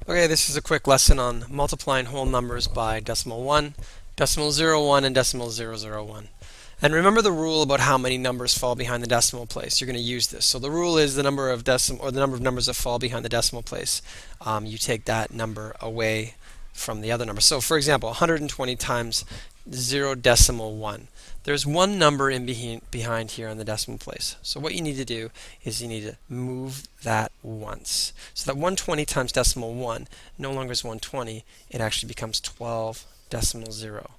Okay, this is a quick lesson on multiplying whole numbers by decimal 1, decimal 0, 1, and decimal 0, 0, 1. And remember the rule about how many numbers fall behind the decimal place. You're going to use this. So the rule is the number of numbers that fall behind the decimal place. You take that number away from the other number. So for example, 120 times 0.1. There's one number in behind here on the decimal place. So what you need to do is you need to move that once. So that 120 times decimal 1 no longer is 120. It actually becomes 12.0.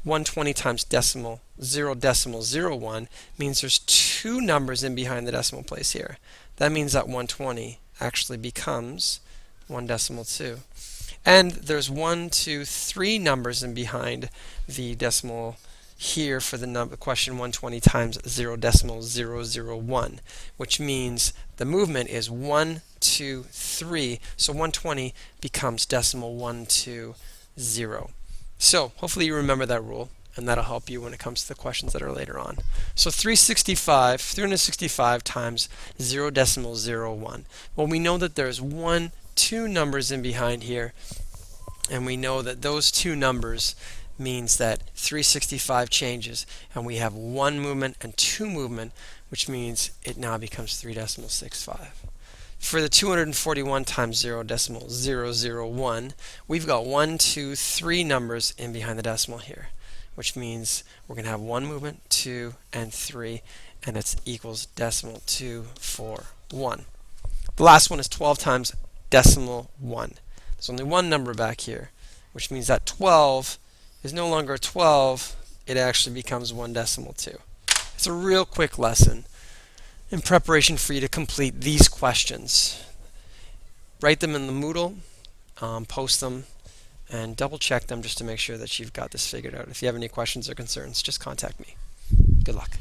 120 times decimal 0.01 means there's two numbers in behind the decimal place here. That means that 120 actually becomes 1.2. And there's 1, 2, 3 numbers in behind the decimal here for the question 120 times 0.001, which means the movement is 1, 2, 3. So 120 becomes decimal 120. So hopefully you remember that rule, and that'll help you when it comes to the questions that are later on. So 365 times 0.01. Well, we know that there's 1, 2 numbers in behind here, and we know that those two numbers means that 365 changes, and we have 1 movement and 2 movement, which means it now becomes 3.65. For the 241 times 0.001, we've got 1, 2, 3 numbers in behind the decimal here, which means we're going to have 1 movement, 2, and 3, and it equals decimal 241. The last one is 12 times decimal 1. There's only one number back here, which means that 12 is no longer 12, it actually becomes 1.2. It's a real quick lesson in preparation for you to complete these questions. Write them in the Moodle, post them, and double check them just to make sure that you've got this figured out. If you have any questions or concerns, just contact me. Good luck.